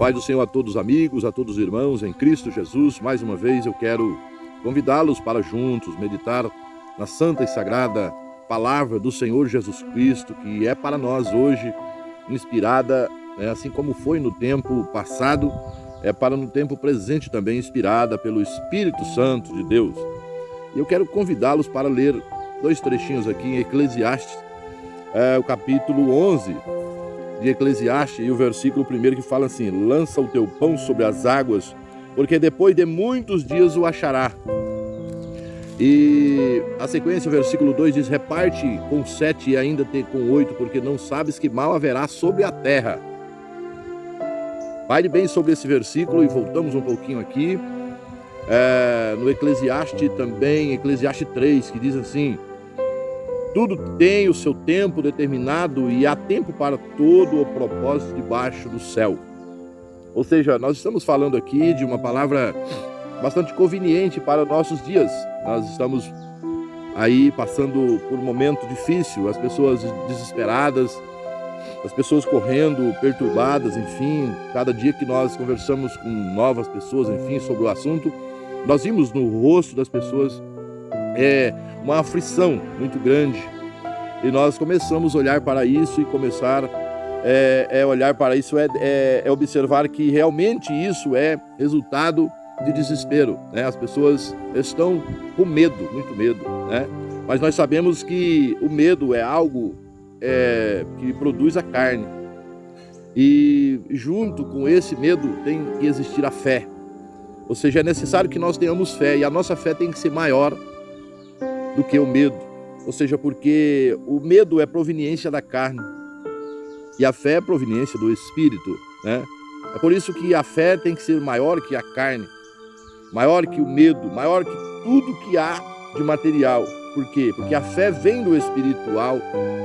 Paz do Senhor a todos os amigos, a todos os irmãos em Cristo Jesus. Mais uma vez eu quero convidá-los para juntos meditar na santa e sagrada palavra do Senhor Jesus Cristo, que é para nós hoje inspirada, assim como foi no tempo passado, é para no tempo presente também inspirada pelo Espírito Santo de Deus. E eu quero convidá-los para ler 2 trechinhos aqui em Eclesiastes, o capítulo 11 de Eclesiastes, e o versículo 1 que fala assim: lança o teu pão sobre as águas, porque depois de muitos dias o achará. E a sequência, o versículo 2 diz: reparte com 7 e ainda tem com 8, porque não sabes que mal haverá sobre a terra. Pare bem sobre esse versículo e voltamos um pouquinho aqui, no Eclesiastes também, Eclesiastes 3, que diz assim: tudo tem o seu tempo determinado e há tempo para todo o propósito debaixo do céu. Ou seja, nós estamos falando aqui de uma palavra bastante conveniente para nossos dias. Nós estamos aí passando por um momento difícil, as pessoas desesperadas, as pessoas correndo, perturbadas, enfim. Cada dia que nós conversamos com novas pessoas, enfim, sobre o assunto, nós vimos no rosto das pessoas uma aflição muito grande, e nós começamos a olhar para isso e começar olhar para isso observar que realmente isso é resultado de desespero, né? As pessoas estão com medo, muito medo, né? Mas nós sabemos que o medo é algo que produz a carne, e junto com esse medo tem que existir a fé. Ou seja, é necessário que nós tenhamos fé, e a nossa fé tem que ser maior do que o medo. Ou seja, porque o medo é proveniência da carne e a fé é proveniência do Espírito, né? É por isso que a fé tem que ser maior que a carne, maior que o medo, maior que tudo que há de material. Por quê? Porque a fé vem do espiritual,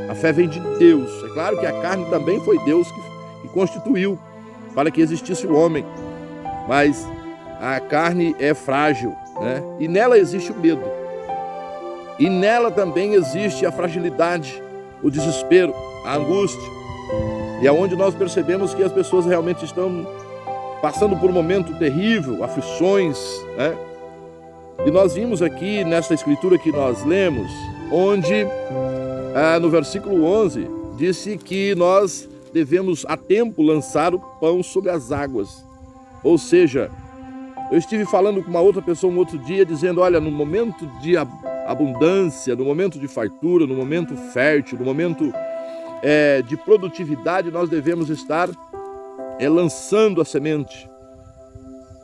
a fé vem de Deus. É claro que a carne também foi Deus que constituiu para que existisse o homem, mas a carne é frágil, né? E nela existe o medo. E nela também existe a fragilidade, o desespero, a angústia. E é onde nós percebemos que as pessoas realmente estão passando por um momento terrível, aflições, né? E nós vimos aqui nessa escritura que nós lemos, onde no versículo 11, disse que nós devemos a tempo lançar o pão sobre as águas. Ou seja, eu estive falando com uma outra pessoa um outro dia, dizendo: olha, no momento de abundância, no momento de fartura, no momento fértil, no momento de produtividade, nós devemos estar lançando a semente.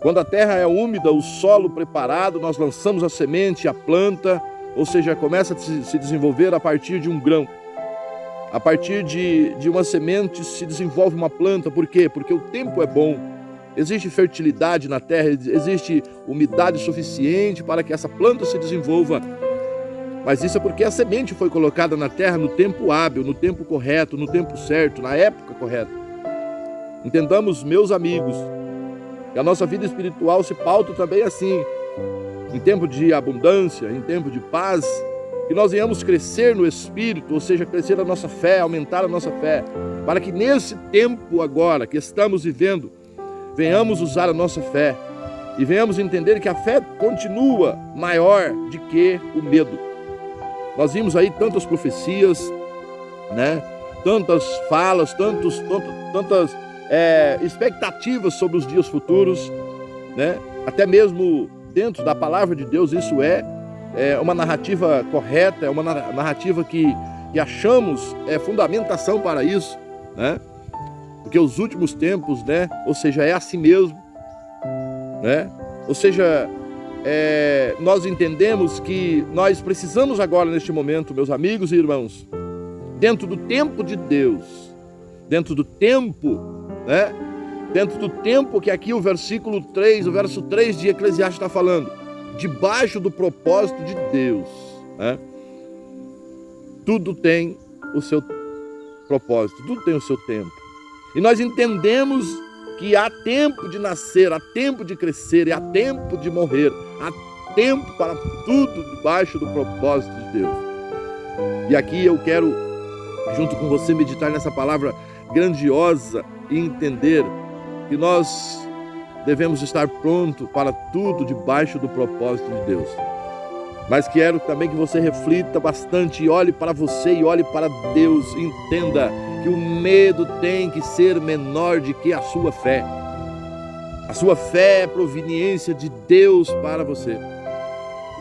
Quando a terra é úmida, o solo preparado, nós lançamos a semente, a planta, ou seja, começa a se desenvolver a partir de um grão. A partir de uma semente se desenvolve uma planta. Por quê? Porque o tempo é bom. Existe fertilidade na terra, existe umidade suficiente para que essa planta se desenvolva. Mas isso é porque a semente foi colocada na terra no tempo hábil, no tempo correto, no tempo certo, na época correta. Entendamos, meus amigos, que a nossa vida espiritual se pauta também assim, em tempo de abundância, em tempo de paz, que nós venhamos crescer no Espírito, ou seja, crescer a nossa fé, aumentar a nossa fé, para que nesse tempo agora que estamos vivendo, venhamos usar a nossa fé e venhamos entender que a fé continua maior do que o medo. Nós vimos aí tantas profecias, né? Tantas falas, tantas expectativas sobre os dias futuros, né? Até mesmo dentro da palavra de Deus, isso é uma narrativa correta, é uma narrativa que achamos fundamentação para isso, né? Porque os últimos tempos, né? Ou seja, é assim mesmo, né? Ou seja, nós entendemos que nós precisamos agora, neste momento, meus amigos e irmãos, dentro do tempo de Deus, dentro do tempo, né? Dentro do tempo que aqui o verso 3 de Eclesiastes está falando, debaixo do propósito de Deus, né? Tudo tem o seu propósito, tudo tem o seu tempo. E nós entendemos que há tempo de nascer, há tempo de crescer e há tempo de morrer. Há tempo para tudo debaixo do propósito de Deus. E aqui eu quero, junto com você, meditar nessa palavra grandiosa e entender que nós devemos estar prontos para tudo debaixo do propósito de Deus. Mas quero também que você reflita bastante e olhe para você e olhe para Deus. Entenda que o medo tem que ser menor do que a sua fé. A sua fé é proveniência de Deus para você.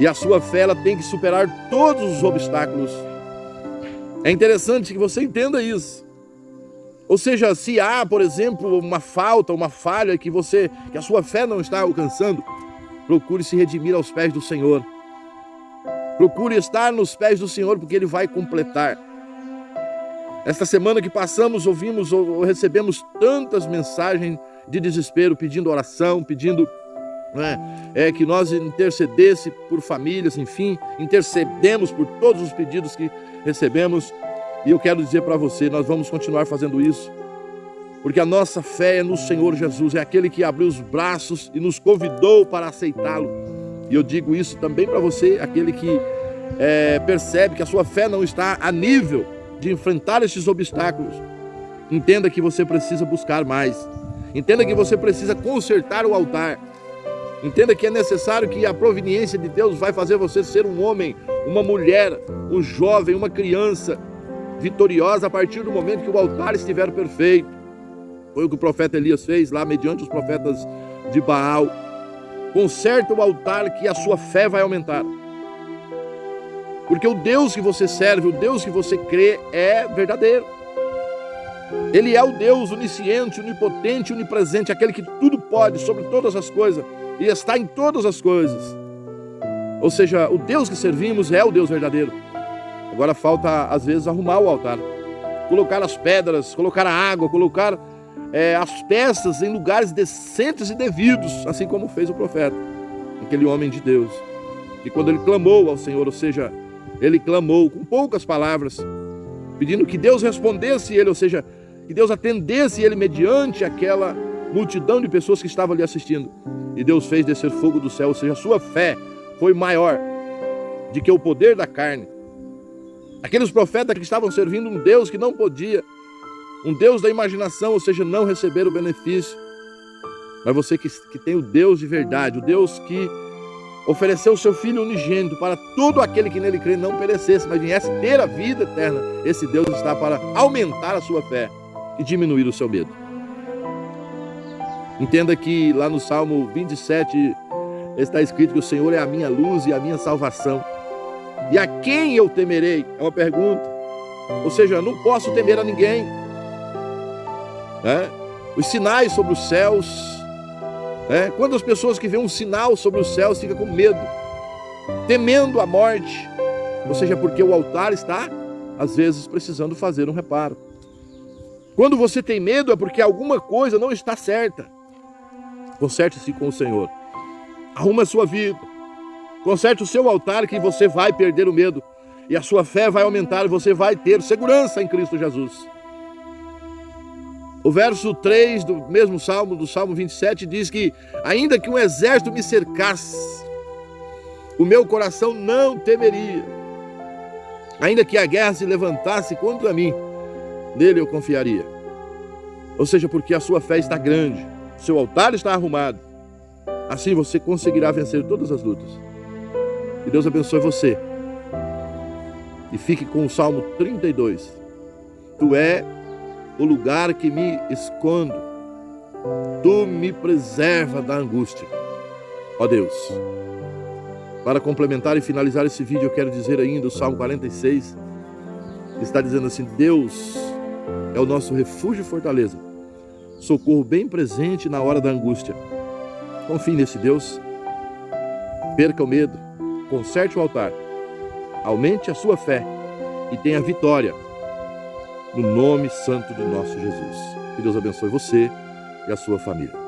E a sua fé ela tem que superar todos os obstáculos. É interessante que você entenda isso. Ou seja, se há, por exemplo, uma falta, uma falha que a sua fé não está alcançando, procure se redimir aos pés do Senhor. Procure estar nos pés do Senhor, porque Ele vai completar. Esta semana que passamos, ouvimos ou recebemos tantas mensagens de desespero, pedindo oração, pedindo que nós intercedesse por famílias, enfim, intercedemos por todos os pedidos que recebemos. E eu quero dizer para você, nós vamos continuar fazendo isso, porque a nossa fé é no Senhor Jesus, é aquele que abriu os braços e nos convidou para aceitá-lo. E eu digo isso também para você, aquele que percebe que a sua fé não está a nível de enfrentar esses obstáculos. Entenda que você precisa buscar mais. Entenda que você precisa consertar o altar. Entenda que é necessário que a proveniência de Deus vai fazer você ser um homem, uma mulher, um jovem, uma criança vitoriosa a partir do momento que o altar estiver perfeito. Foi o que o profeta Elias fez lá mediante os profetas de Baal. Conserta o altar que a sua fé vai aumentar. Porque o Deus que você serve, o Deus que você crê é verdadeiro. Ele é o Deus onisciente, onipotente, onipresente, aquele que tudo pode, sobre todas as coisas, e está em todas as coisas. Ou seja, o Deus que servimos é o Deus verdadeiro. Agora falta, às vezes, arrumar o altar, colocar as pedras, colocar a água, colocar as peças em lugares decentes e devidos, assim como fez o profeta, aquele homem de Deus. E quando ele clamou ao Senhor, ou seja, ele clamou com poucas palavras, pedindo que Deus respondesse ele, ou seja, que Deus atendesse ele mediante aquela multidão de pessoas que estavam ali assistindo. E Deus fez descer fogo do céu, ou seja, a sua fé foi maior do que o poder da carne. Aqueles profetas que estavam servindo um Deus que não podia, um Deus da imaginação, ou seja, não receber o benefício. Mas você que tem o Deus de verdade, o Deus que ofereceu o seu Filho unigênito para todo aquele que nele crê não perecesse, mas viesse ter a vida eterna. Esse Deus está para aumentar a sua fé e diminuir o seu medo. Entenda que lá no Salmo 27 está escrito que o Senhor é a minha luz e a minha salvação. E a quem eu temerei? É uma pergunta. Ou seja, eu não posso temer a ninguém. Os sinais sobre os céus. Quando as pessoas que veem um sinal sobre os céus ficam com medo, temendo a morte. Ou seja, porque o altar está, às vezes, precisando fazer um reparo. Quando você tem medo é porque alguma coisa não está certa. Conserte-se com o Senhor. Arruma a sua vida. Conserte o seu altar que você vai perder o medo. E a sua fé vai aumentar e você vai ter segurança em Cristo Jesus. O verso 3 do mesmo Salmo, do Salmo 27, diz que ainda que um exército me cercasse, o meu coração não temeria. Ainda que a guerra se levantasse contra mim, nele eu confiaria. Ou seja, porque a sua fé está grande, seu altar está arrumado. Assim você conseguirá vencer todas as lutas. Que Deus abençoe você. E fique com o Salmo 32. Tu é o lugar que me escondo. Tu me preserva da angústia. Ó Deus. Para complementar e finalizar esse vídeo, eu quero dizer ainda o Salmo 46, que está dizendo assim: Deus é o nosso refúgio e fortaleza, socorro bem presente na hora da angústia. Confie nesse Deus, perca o medo, conserte o altar, aumente a sua fé e tenha vitória no nome santo do nosso Jesus. Que Deus abençoe você e a sua família.